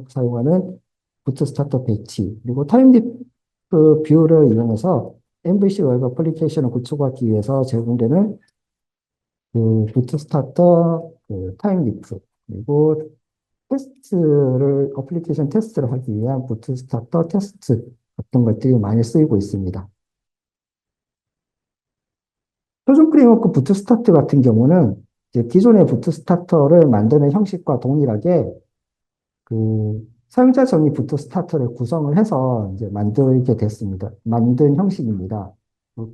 S1: 사용하는 부트스타터 배치, 그리고 타임디프 뷰를 이용해서 MVC 웹 어플리케이션을 구축하기 위해서 제공되는 그 부트스타터, 그 타임리프, 그리고 어플리케이션 테스트를 하기 위한 부트스타터 테스트 같은 것들이 많이 쓰이고 있습니다. 표준 프레임워크 부트스타트 같은 경우는 이제 기존의 부트스타터를 만드는 형식과 동일하게 그 사용자 정의 부트스타터를 구성을 해서 이제 만들게 됐습니다. 만든 형식입니다.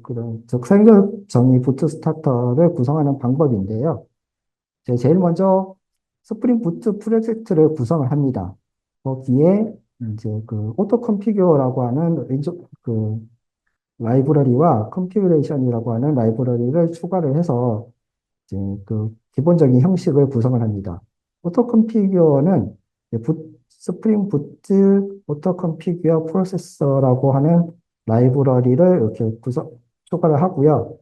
S1: 그런, 즉, 사용자 정의 부트스타터를 구성하는 방법인데요. 제일 먼저 스프링 부트 프로젝트를 구성을 합니다. 거기에 이제 그 오토 컨피규어라고 하는 그 라이브러리와 컨피그레이션이라고 하는 라이브러리를 추가를 해서 이제 그 기본적인 형식을 구성을 합니다. 오토 컨피규어는 스프링 부트 오토 컨피규어 프로세서라고 하는 라이브러리를 이렇게 추가를 하고요.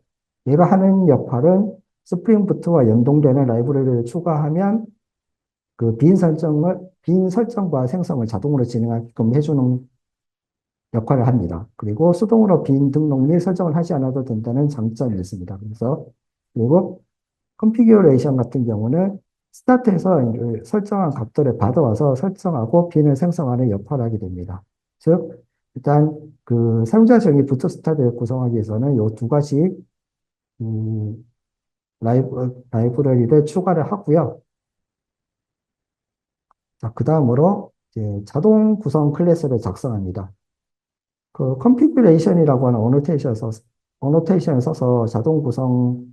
S1: 얘가 하는 역할은 스프링 부트와 연동되는 라이브러리를 추가하면 그 빈 설정과 생성을 자동으로 진행하게끔 해주는 역할을 합니다. 그리고 수동으로 빈 등록 및 설정을 하지 않아도 된다는 장점이 있습니다. 그리고 컨피규레이션 같은 경우는 스타트에서 설정한 값들을 받아와서 설정하고 빈을 생성하는 역할을 하게 됩니다. 즉, 일단 그 사용자 정의 부터 스타트를 구성하기 위해서는 이 두 가지 음, 라이브러리를 추가를 하고요. 자, 그 다음으로 이제 자동 구성 클래스를 작성합니다. 그 컨피그레이션이라고 하는 어노테이션을 써서 자동 구성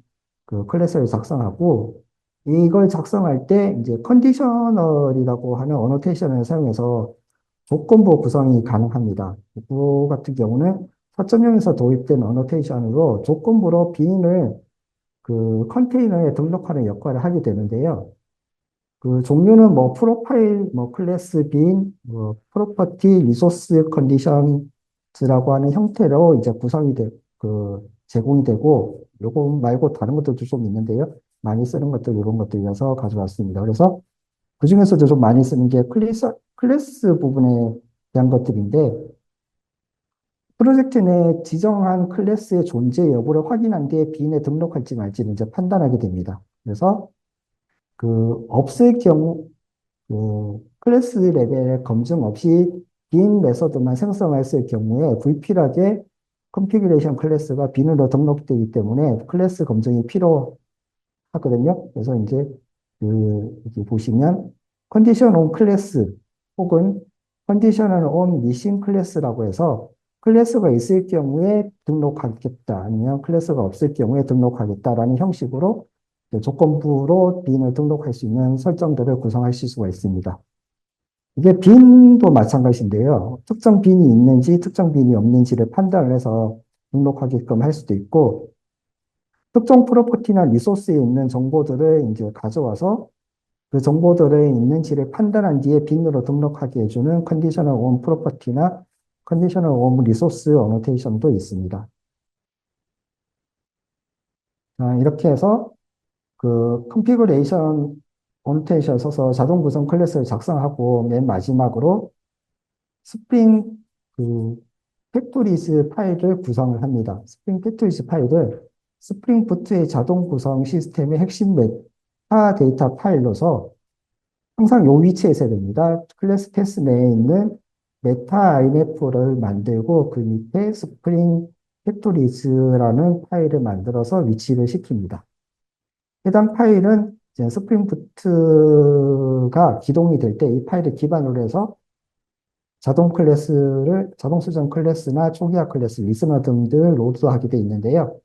S1: 그 클래스를 작성하고 이걸 작성할 때 이제 컨디셔널이라고 하는 어노테이션을 사용해서 조건부 구성이 가능합니다. 이거 같은 경우는 4.0에서 도입된 어노테이션으로 조건부로 빈을 그 컨테이너에 등록하는 역할을 하게 되는데요. 그 종류는 뭐 프로파일, 뭐 클래스 빈, 뭐 프로퍼티, 리소스 컨디션즈라고 하는 형태로 이제 제공이 되고 요거 말고 다른 것들도 좀 있는데요. 많이 쓰는 것들 이런 것들이어서 가져왔습니다. 그래서 그중에서도 좀 많이 쓰는 게 클래스 부분에 대한 것들인데 프로젝트 내 지정한 클래스의 존재 여부를 확인한 뒤에 빈에 등록할지 말지를 이제 판단하게 됩니다. 그래서 그 없을 경우 클래스 레벨 검증 없이 빈 메서드만 생성했을 경우에 불필요하게 컨피그레이션 클래스가 빈으로 등록되기 때문에 클래스 검증이 필요하거든요. 그래서 이제 여기 보시면 컨디션 온 클래스 혹은 컨디셔널 온 미싱 클래스라고 해서 클래스가 있을 경우에 등록하겠다 아니면 클래스가 없을 경우에 등록하겠다라는 형식으로 조건부로 빈을 등록할 수 있는 설정들을 구성하실 수가 있습니다. 이게 빈도 마찬가지인데요. 특정 빈이 있는지 특정 빈이 없는지를 판단을 해서 등록하게끔 할 수도 있고, 특정 프로퍼티나 리소스에 있는 정보들을 이제 가져와서 그 정보들에 있는지를 판단한 뒤에 빈으로 등록하게 해주는 컨디셔널 온 프로퍼티나 컨디셔널 온 리소스 어노테이션도 있습니다. 이렇게 해서 그 컨피그레이션 어노테이션 써서 자동 구성 클래스를 작성하고 맨 마지막으로 스프링 그 팩토리즈 파일을 구성을 합니다. 스프링 팩토리즈 파일을 스프링 부트의 자동 구성 시스템의 핵심 메타 데이터 파일로서 항상 요 위치에 있어야 됩니다. 클래스 패스 내에 있는 메타 IMF를 만들고 그 밑에 스프링 팩토리즈라는 파일을 만들어서 위치를 시킵니다. 해당 파일은 이제 스프링 부트가 기동이 될 때 이 파일을 기반으로 해서 자동 수정 클래스나 초기화 클래스, 리스너 등들 로드하게 돼 있는데요.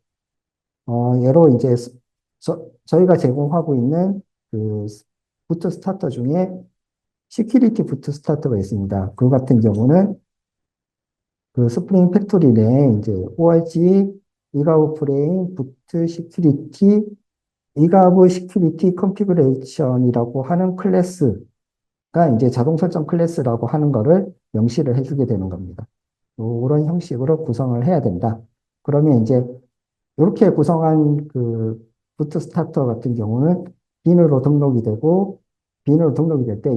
S1: 예로 이제 저희가 제공하고 있는 그 부트 스타터 중에 시큐리티 부트 스타터가 있습니다. 그 같은 경우는 그 스프링 팩토리 내에 이제 org 이가우 프레임 부트 시큐리티 이가브 시큐리티 컨피그레이션이라고 하는 클래스가 이제 자동 설정 클래스라고 하는 거를 명시를 해주게 되는 겁니다. 이런 형식으로 구성을 해야 된다. 그러면 이제 이렇게 구성한 그 부트 스타터 같은 경우는 빈으로 등록이 되고 빈으로 등록이 될 때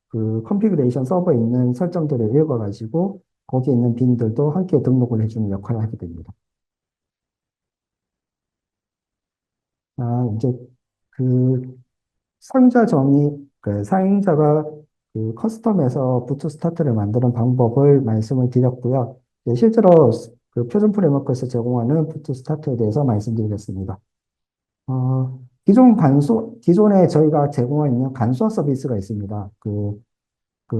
S1: 그 컨피그레이션 서버에 있는 설정들을 읽어가지고 거기에 있는 빈들도 함께 등록을 해주는 역할을 하게 됩니다. 이제 그 사용자 정의, 그 사용자가 그 커스텀에서 부트 스타트를 만드는 방법을 말씀을 드렸고요. 실제로 그 표준 프레임워크에서 제공하는 부트 스타트에 대해서 말씀드리겠습니다. 기존에 저희가 제공하고 있는 간소화 서비스가 있습니다. 그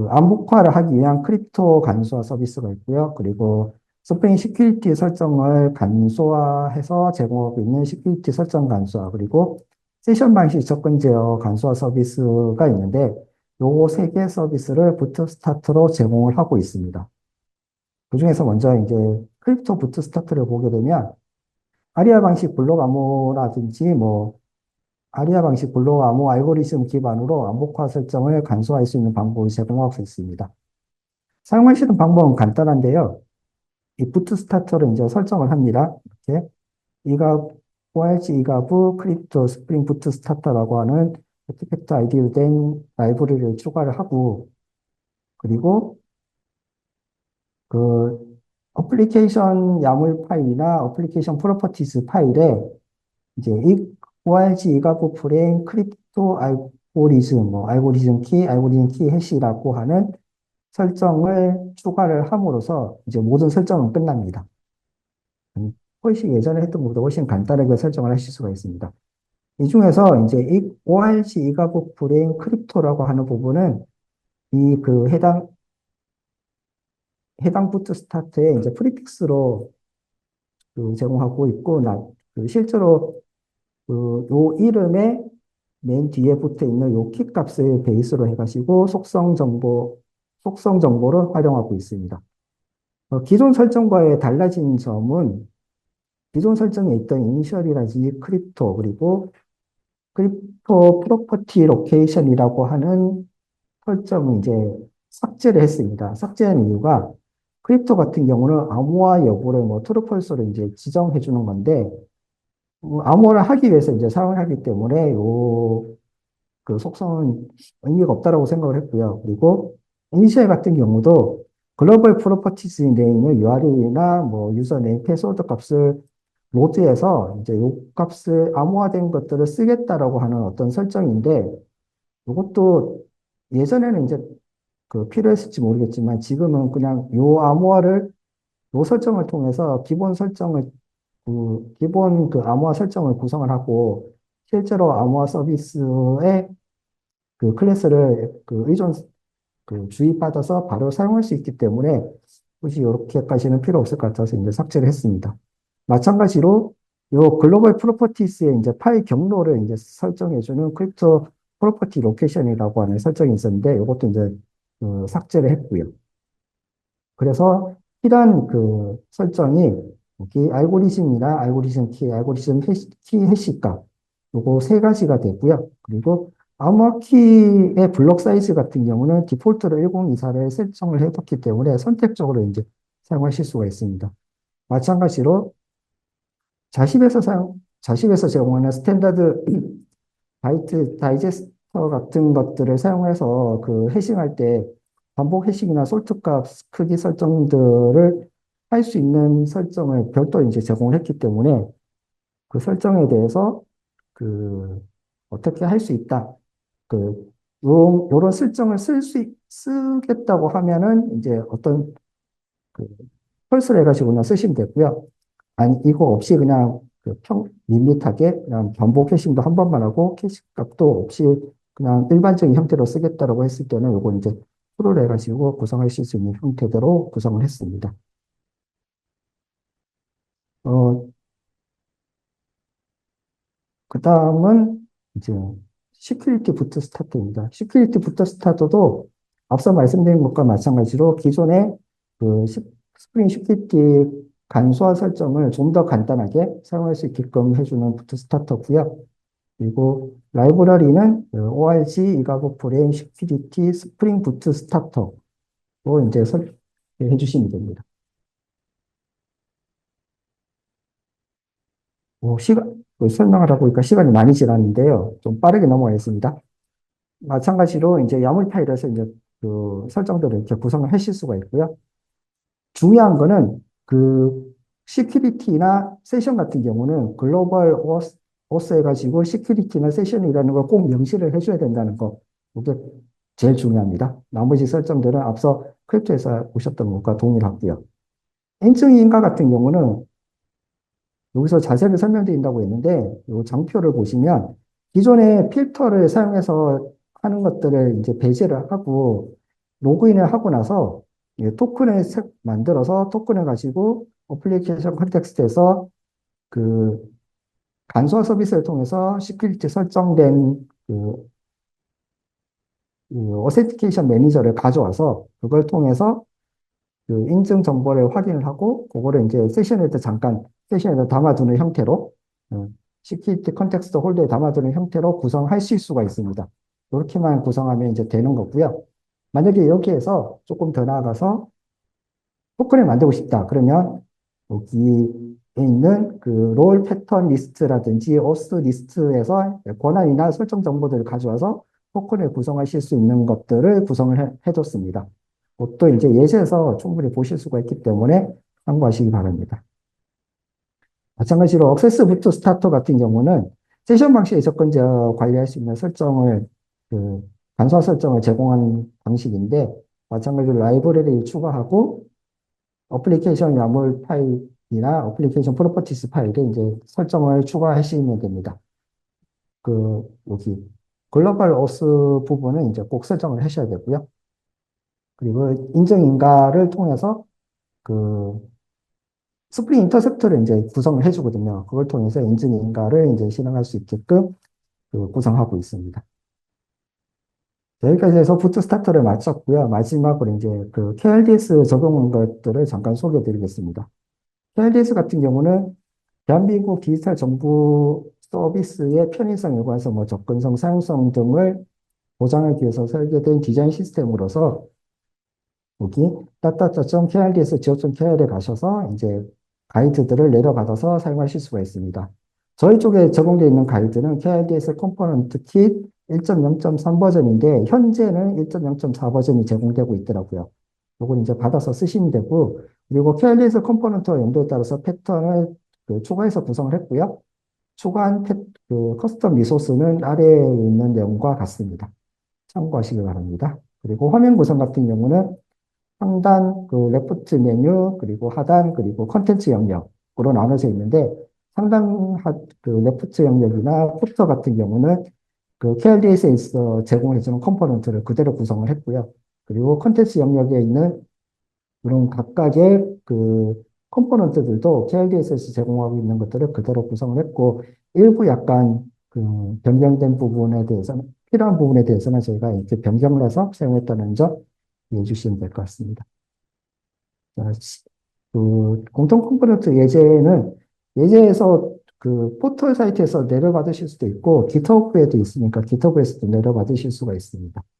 S1: 암묵화를 하기 위한 크립토 간소화 서비스가 있고요. 그리고 스프링 시큐리티 설정을 간소화해서 제공하고 있는 시큐리티 설정 간소화, 그리고 세션 방식 접근 제어 간소화 서비스가 있는데, 요 세 개 서비스를 부트스타트로 제공을 하고 있습니다. 그중에서 먼저 이제 크립토 부트스타트를 보게 되면, 아리아 방식 블록 암호라든지 아리아 방식 블록 암호 알고리즘 기반으로 암묵화 설정을 간소화할 수 있는 방법을 제공하고 있습니다. 사용하시는 방법은 간단한데요. 이 부트스타터를 이제 설정을 합니다. 이렇게 이가 ORG 이가부 크립토 스프링 부트스타터라고 하는 아티팩트 아이디로 된 라이브러리를 추가를 하고, 그리고 그 어플리케이션 야물 파일이나 어플리케이션 프로퍼티스 파일에 이제 이 ORG 이가부 프레임 크립토 알고리즘, 알고리즘 키 해시라고 하는 설정을 추가를 함으로써 이제 모든 설정은 끝납니다. 훨씬 예전에 했던 것보다 훨씬 간단하게 설정을 하실 수가 있습니다. 이 중에서 이제 이 ORG 이가부 프레임 크립토라고 하는 부분은 이 그 해당 부트 스타트에 이제 프리픽스로 그 제공하고 있고, 실제로 요 이름에 맨 뒤에 붙어 있는 요 키 값을 베이스로 해가지고 속성 정보를 활용하고 있습니다. 기존 설정과의 달라진 점은 기존 설정에 있던 이니셜이라든지 크립토, 그리고 크립토 프로퍼티 로케이션이라고 하는 설정을 이제 삭제를 했습니다. 삭제한 이유가 크립토 같은 경우는 암호화 여부를 true, false를 이제 지정해 주는 건데, 암호화를 하기 위해서 이제 사용을 하기 때문에 그 속성은 의미가 없다라고 생각을 했고요. 그리고 이니셜 같은 경우도 글로벌 프로퍼티스 내에 URL이나 유저네임, 패스워드 값을 로드에서 이제 요 값을 암호화된 것들을 쓰겠다라고 하는 어떤 설정인데, 이것도 예전에는 이제 필요했을지 모르겠지만 지금은 그냥 요 설정을 통해서 기본 그 암호화 설정을 구성을 하고, 실제로 암호화 서비스의 그 클래스를 주입받아서 바로 사용할 수 있기 때문에 굳이 이렇게까지는 필요 없을 것 같아서 이제 삭제를 했습니다. 마찬가지로 요 글로벌 프로퍼티스의 이제 파일 경로를 이제 설정해주는 크립토 프로퍼티 로케이션이라고 하는 설정이 있었는데, 이것도 이제 삭제를 했고요. 그래서 이러한 그 설정이 여기 알고리즘이나 키 해시값 요거 세 가지가 되고요. 그리고 암호화 키의 블록 사이즈 같은 경우는 디폴트로 1024를 설정을 해뒀기 때문에 선택적으로 이제 사용하실 수가 있습니다. 마찬가지로 자십에서 제공하는 스탠다드 바이트 다이제스터 같은 것들을 사용해서 그 해싱할 때 반복 해싱이나 솔트 값 크기 설정들을 할 수 있는 설정을 별도 이제 제공을 했기 때문에 그 설정에 대해서 그 어떻게 할 수 있다. 요런 설정을 쓰겠다고 하면은 이제 어떤 그 펄스를 해가지고 그 쓰시면 되고요. 아니, 이거 없이 그냥 밋밋하게 그냥 반복 해싱도 한 번만 하고 캐시 값도 없이 그냥 일반적인 형태로 쓰겠다라고 했을 때는 요거 이제 프로를 해가지고 구성하실 수 있는 형태대로 구성을 했습니다. 어, 그 다음은 이제 시큐리티 부트 스타트입니다. 시큐리티 부트 스타트도 앞서 말씀드린 것과 마찬가지로 기존의 스프링 시큐리티 간소화 설정을 좀 더 간단하게 사용할 수 있게끔 해주는 부트 스타터고요. 그리고 라이브러리는 ORG 이가고 프레임 시큐리티 스프링 부트 스타터로 이제 설계해 주시면 됩니다. 설명하다 보니까 시간이 많이 지났는데요. 좀 빠르게 넘어가겠습니다. 마찬가지로 이제 야물 파일에서 이제 그 설정들을 이렇게 구성을 하실 수가 있고요. 중요한 거는 그 시큐리티나 세션 같은 경우는 글로벌 OS 해가지고 시큐리티나 세션이라는 걸 꼭 명시를 해줘야 된다는 거. 이게 제일 중요합니다. 나머지 설정들은 앞서 크립토에서 보셨던 것과 동일하고요. 인증인가 같은 경우는 여기서 자세히 설명드린다고 했는데, 이 장표를 보시면 기존의 필터를 사용해서 하는 것들을 이제 배제를 하고 로그인을 하고 나서 토큰을 만들어서 토큰을 가지고 어플리케이션 컨텍스트에서 그 간소화 서비스를 통해서 시큐리티 설정된 어센티케이션 매니저를 가져와서 그걸 통해서 그 인증 정보를 확인을 하고 그거를 이제 세션에다 잠깐 세션에다 담아두는 형태로 시큐리티 컨텍스트 홀더에 담아두는 형태로 구성하실 수가 있습니다. 이렇게만 구성하면 이제 되는 거고요. 만약에 여기에서 조금 더 나아가서 토큰을 만들고 싶다. 그러면 여기에 있는 그 롤 패턴 리스트라든지 오스 리스트에서 권한이나 설정 정보들을 가져와서 토큰을 구성하실 수 있는 것들을 구성을 해뒀습니다. 그것도 이제 예시에서 충분히 보실 수가 있기 때문에 참고하시기 바랍니다. 마찬가지로 액세스 부트 스타터 같은 경우는 세션 방식의 접근자 관리할 수 있는 설정을 그 간소화 설정을 제공한 방식인데 마찬가지로 라이브러리를 추가하고 어플리케이션 야물 파일이나 어플리케이션 프로퍼티스 파일에 이제 설정을 추가하시면 됩니다. 여기 글로벌 오스 부분은 이제 꼭 설정을 하셔야 되고요. 그리고 인증인가를 통해서 그 스프링 인터셉터를 이제 구성을 해주거든요. 그걸 통해서 인증인가를 이제 실행할 수 있게끔 구성하고 있습니다. 여기까지 해서 부트스타터를 마쳤고요. 마지막으로 이제 KRDS 적용한 것들을 잠깐 소개해 드리겠습니다. KRDS 같은 경우는 대한민국 디지털 정부 서비스의 편의성, 일관성, 접근성, 사용성 등을 보장하기 위해서 설계된 디자인 시스템으로서 여기 따따따.krds.co.kr에 가셔서 이제 가이드들을 내려받아서 사용하실 수가 있습니다. 저희 쪽에 적용되어 있는 가이드는 KRDS 컴포넌트 킷 1.0.3 버전인데 현재는 1.0.4 버전이 제공되고 있더라고요. 요건 이제 받아서 쓰시면 되고 그리고 KRDS 컴포넌트와 용도에 따라서 패턴을 추가해서 구성을 했고요. 추가한 커스텀 리소스는 아래에 있는 내용과 같습니다. 참고하시기 바랍니다. 그리고 화면 구성 같은 경우는 상단 레프트 메뉴 그리고 하단 그리고 컨텐츠 영역으로 나눠져 있는데 상단 레프트 영역이나 포터 같은 경우는 KRDS에서 제공해주는 컴포넌트를 그대로 구성을 했고요. 그리고 컨텐츠 영역에 있는 그런 각각의 컴포넌트들도 KRDS에서 제공하고 있는 것들을 그대로 구성을 했고 일부 약간 변경된 부분에 대해서는 필요한 부분에 대해서는 저희가 이렇게 변경을 해서 사용했다는 점 이해해 주시면 될 것 같습니다. 자, 공통 컴포넌트 예제는 예제에서 포털 사이트에서 내려받으실 수도 있고, 기터브에도 있으니까 기터브에서도 내려받으실 수가 있습니다.